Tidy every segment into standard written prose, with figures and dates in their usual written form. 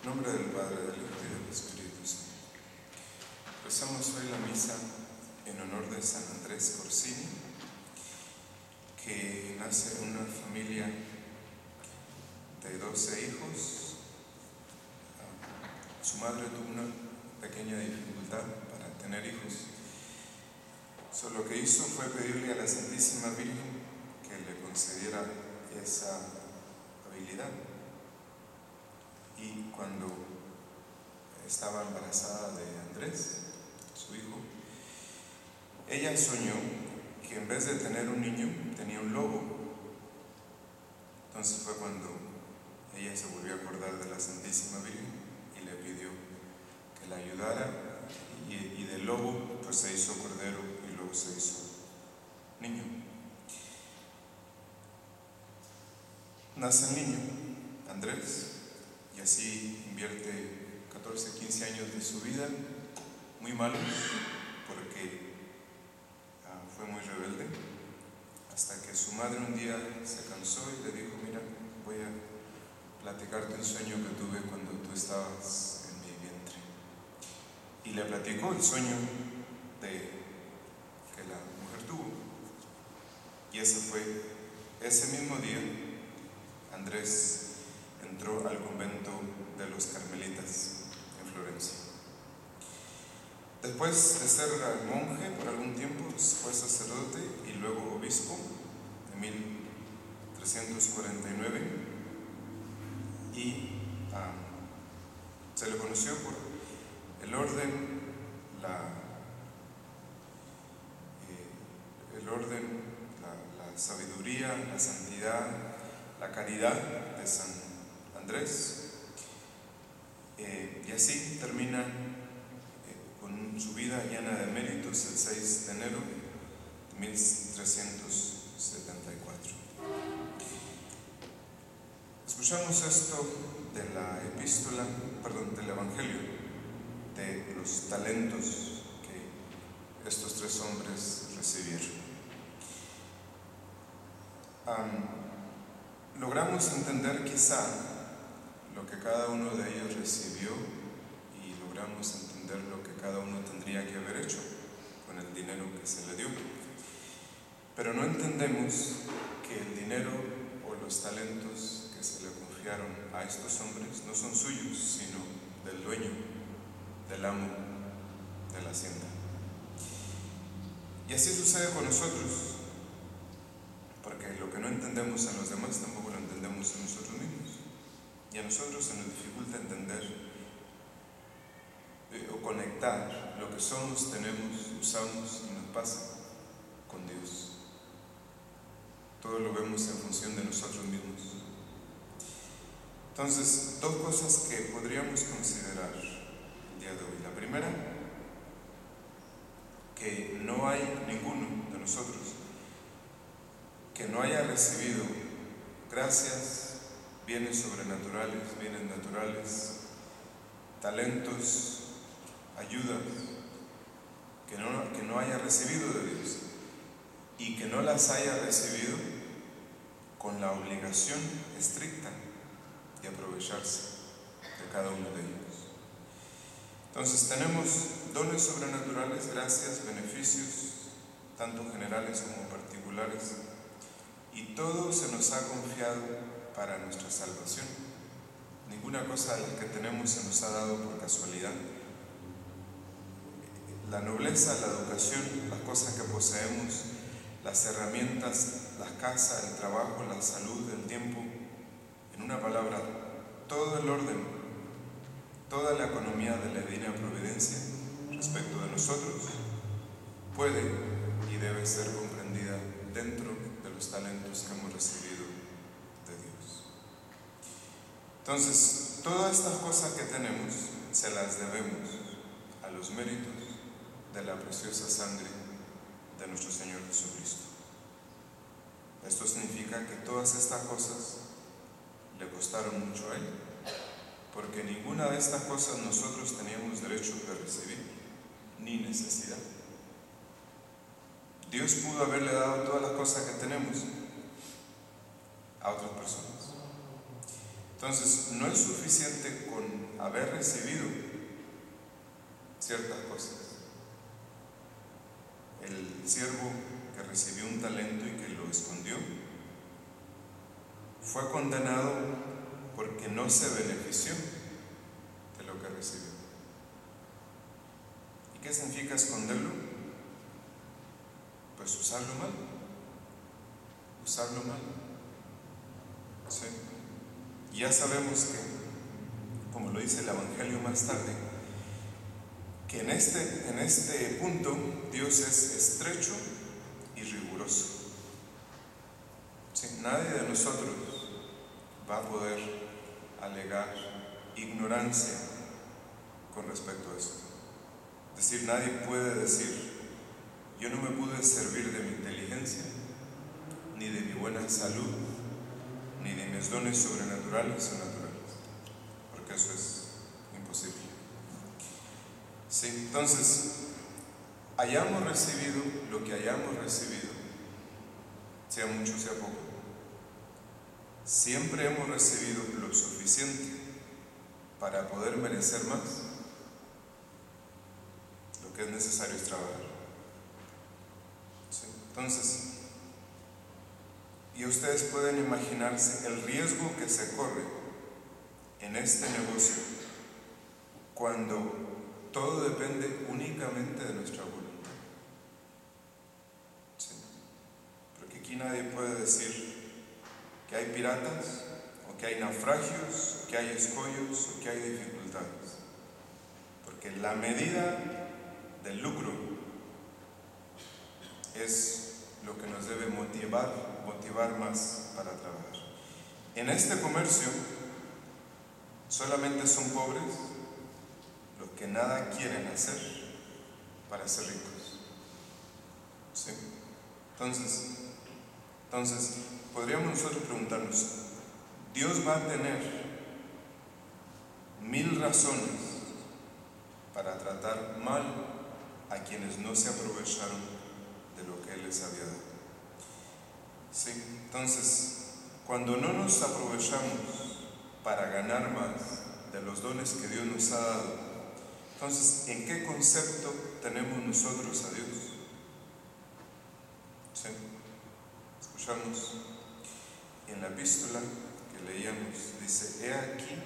En nombre del Padre, del Hijo y del Espíritu Santo. Rezamos hoy la misa en honor de San Andrés Corsini, que nace en una familia de 12 hijos. Su madre tuvo una pequeña dificultad para tener hijos. Lo que hizo fue pedirle a la Santísima Virgen que le concediera esa habilidad. Y cuando estaba embarazada de Andrés, su hijo, ella soñó que en vez de tener un niño, tenía un lobo. Entonces fue cuando ella se volvió a acordar de la Santísima Virgen y le pidió que la ayudara, y del lobo pues se hizo cordero y luego se hizo niño. Nace el niño, Andrés, y así invierte 14, 15 años de su vida muy malos, porque fue muy rebelde, hasta que su madre un día se cansó y le dijo: mira, voy a platicarte un sueño que tuve cuando tú estabas en mi vientre. Y le platicó el sueño que la mujer tuvo. Y ese mismo día, Andrés entró al convento de los Carmelitas en Florencia. Después de ser monje por algún tiempo, fue sacerdote y luego obispo en 1349, y se le conoció por el orden, la sabiduría, la santidad, la caridad de San Andrés. Y así termina con su vida llena de méritos el 6 de enero de 1374. Escuchamos esto de la epístola, del Evangelio, de los talentos que estos tres hombres recibieron. Logramos entender quizá lo que cada uno de ellos recibió, y logramos entender lo que cada uno tendría que haber hecho con el dinero que se le dio. Pero no entendemos que el dinero o los talentos que se le confiaron a estos hombres no son suyos, sino del dueño, del amo de la hacienda. Y así sucede con nosotros, porque lo que no entendemos en los demás tampoco lo entendemos en nosotros mismos. Y a nosotros se nos dificulta entender o conectar lo que somos, tenemos, usamos y nos pasa con Dios. Todo lo vemos en función de nosotros mismos. Entonces, dos cosas que podríamos considerar el día de hoy. La primera, que no hay ninguno de nosotros que no haya recibido gracias, bienes sobrenaturales, bienes naturales, talentos, ayudas, que no haya recibido de Dios, y que no las haya recibido con la obligación estricta de aprovecharse de cada uno de ellos. Entonces tenemos dones sobrenaturales, gracias, beneficios, tanto generales como particulares, y todo se nos ha confiado para nuestra salvación. Ninguna cosa de la que tenemos se nos ha dado por casualidad. La nobleza, la educación, las cosas que poseemos, las herramientas, las casas, el trabajo, la salud, el tiempo, en una palabra, todo el orden, toda la economía de la divina providencia respecto de nosotros puede y debe ser comprendida dentro de los talentos que hemos recibido de Dios. Entonces, todas estas cosas que tenemos se las debemos a los méritos de la preciosa sangre de nuestro Señor Jesucristo. Esto significa que todas estas cosas le costaron mucho a Él, porque ninguna de estas cosas nosotros teníamos derecho de recibir, ni necesidad. Dios pudo haberle dado todas las cosas que tenemos a otras personas, Entonces, no es suficiente con haber recibido ciertas cosas. El siervo que recibió un talento y que lo escondió fue condenado porque no se benefició de lo que recibió. ¿Y qué significa esconderlo? Pues usarlo mal. Usarlo mal. ¿Sí? Y ya sabemos que, como lo dice el Evangelio más tarde, que en este punto Dios es estrecho y riguroso. ¿Sí? Nadie de nosotros va a poder alegar ignorancia con respecto a esto. Es decir, nadie puede decir, yo no me pude servir de mi inteligencia, ni de mi buena salud, ni de mis dones sobrenaturales o naturales, porque eso es imposible. Sí, entonces, hayamos recibido lo que hayamos recibido, sea mucho, sea poco, siempre hemos recibido lo suficiente para poder merecer más. Lo que es necesario es trabajar. ¿Sí? Entonces, y ustedes pueden imaginarse el riesgo que se corre en este negocio cuando todo depende únicamente de nuestra voluntad. ¿Sí? Porque aquí nadie puede decir que hay piratas, o que hay naufragios, o que hay escollos, o que hay dificultades. Porque la medida del lucro es lo que nos debe motivar más para trabajar. En este comercio solamente son pobres los que nada quieren hacer para ser ricos. ¿Sí? Entonces, podríamos nosotros preguntarnos, ¿Dios va a tener 1000 razones para tratar mal a quienes no se aprovecharon de lo que Él les había dado? ¿Sí? Entonces, cuando no nos aprovechamos para ganar más de los dones que Dios nos ha dado, entonces, ¿en qué concepto tenemos nosotros a Dios? ¿Sí? Escuchamos en la epístola que leíamos, dice, he aquí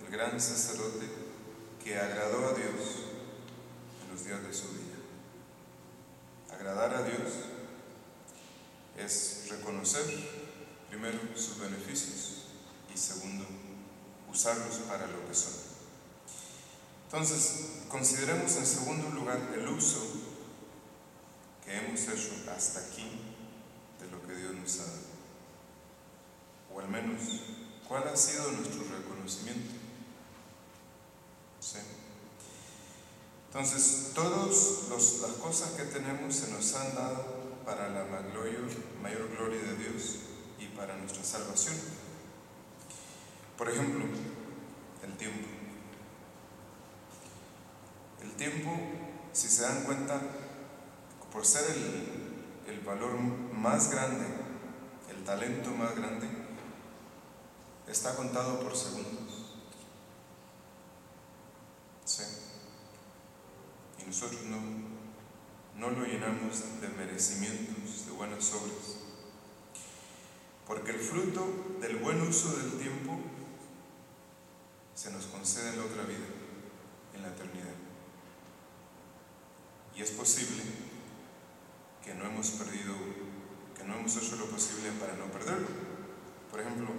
el gran sacerdote que agradó a Dios en los días de su vida. Agradar a Dios es reconocer, primero, sus beneficios y segundo, usarlos para lo que son. Entonces, consideremos en segundo lugar el uso que hemos hecho hasta aquí de lo que Dios nos ha dado. O al menos, ¿cuál ha sido nuestro reconocimiento? ¿Sí? Entonces, todas las cosas que tenemos se nos han dado para la mayor gloria de Dios y para nuestra salvación. Por ejemplo, el tiempo. El tiempo, si se dan cuenta, por ser el valor más grande, el talento más grande, está contado por segundos. ¿Sí? Y nosotros no lo llenamos de merecimientos, de buenas obras. Porque el fruto del buen uso del tiempo se nos concede en la otra vida, en la eternidad. Y es posible que no hemos hecho lo posible para no perderlo. Por ejemplo,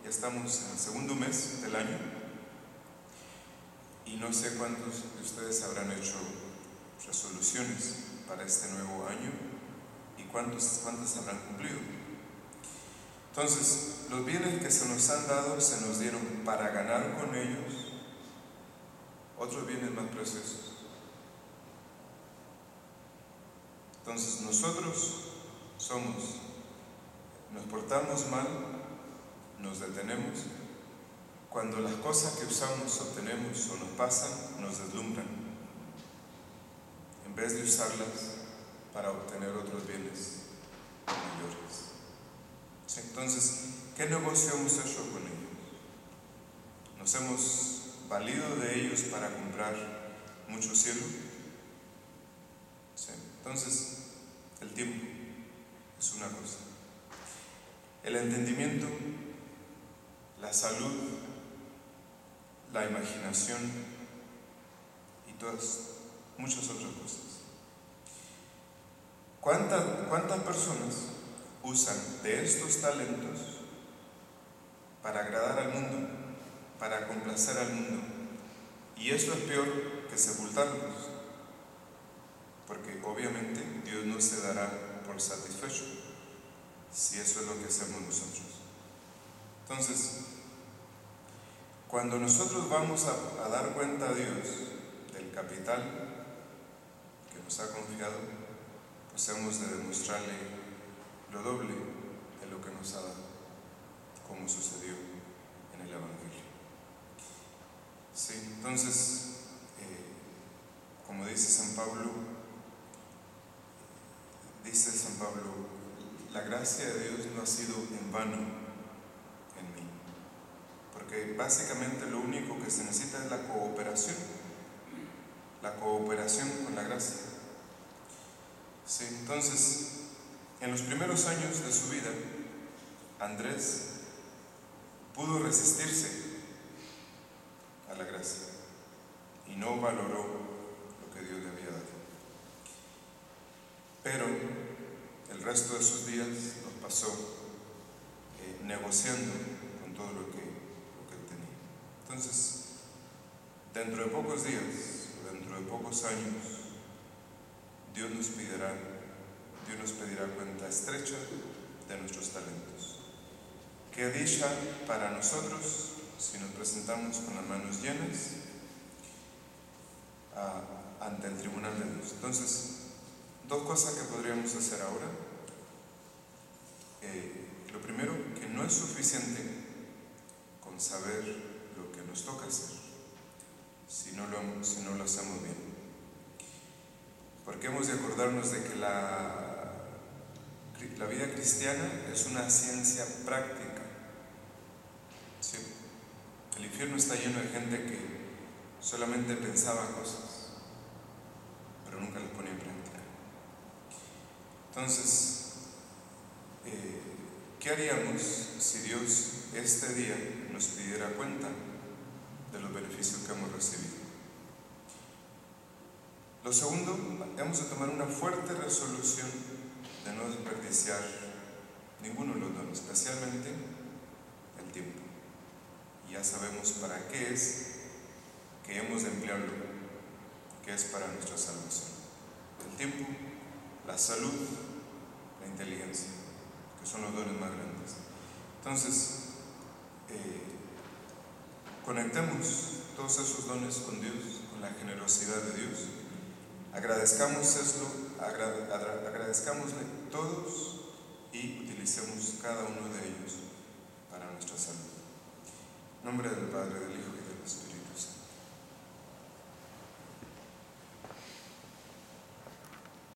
ya estamos en el segundo mes del año y no sé cuántos de ustedes habrán hecho resoluciones para este nuevo año y cuántas habrán cumplido. Entonces, los bienes que se nos han dado se nos dieron para ganar con ellos otros bienes más preciosos. Entonces, nosotros nos portamos mal, nos detenemos, cuando las cosas que usamos, obtenemos o nos pasan, nos deslumbran, en vez de usarlas para obtener otros bienes mayores. ¿Sí? Entonces, ¿qué negocio hemos hecho con ellos? Nos hemos valido de ellos para comprar mucho cielo. Sí. Entonces, el tiempo es una cosa. El entendimiento, la salud, la imaginación y muchas otras cosas. ¿Cuántas personas usan de estos talentos para agradar al mundo, para complacer al mundo? Y eso es peor que sepultarlos, porque obviamente Dios no se dará por satisfecho si eso es lo que hacemos nosotros. Entonces, cuando nosotros vamos a dar cuenta a Dios del capital que nos ha confiado, pues hemos de demostrarle lo doble de lo que nos ha dado, como sucedió en el Evangelio. Sí, entonces, como dice San Pablo, la gracia de Dios no ha sido en vano en mí, porque básicamente lo único que se necesita es la cooperación con la gracia. Sí, entonces, en los primeros años de su vida, Andrés pudo resistirse a la gracia y no valoró lo que Dios le había dado. Pero el resto de sus días los pasó negociando con todo lo que tenía. Entonces, dentro de pocos días, o dentro de pocos años, Dios nos pedirá cuenta estrecha de nuestros talentos. Qué dicha para nosotros si nos presentamos con las manos llenas ante el tribunal de Dios. Entonces, dos cosas que podríamos hacer ahora. Lo primero, que no es suficiente con saber lo que nos toca hacer si no lo hacemos bien. Porque hemos de acordarnos de que la vida cristiana es una ciencia práctica. ¿Sí? El infierno está lleno de gente que solamente pensaba cosas, pero nunca las ponía en práctica. Entonces, ¿qué haríamos si Dios este día nos pidiera cuenta de los beneficios que hemos recibido? Lo segundo, hemos de tomar una fuerte resolución de no desperdiciar ninguno de los dones, especialmente el tiempo. Y ya sabemos para qué es que hemos de emplearlo, que es para nuestra salvación. El tiempo, la salud, la inteligencia, que son los dones más grandes. Entonces, conectemos todos esos dones con Dios, con la generosidad de Dios. Agradezcámosle todos y utilicemos cada uno de ellos para nuestra salud. En nombre del Padre, del Hijo y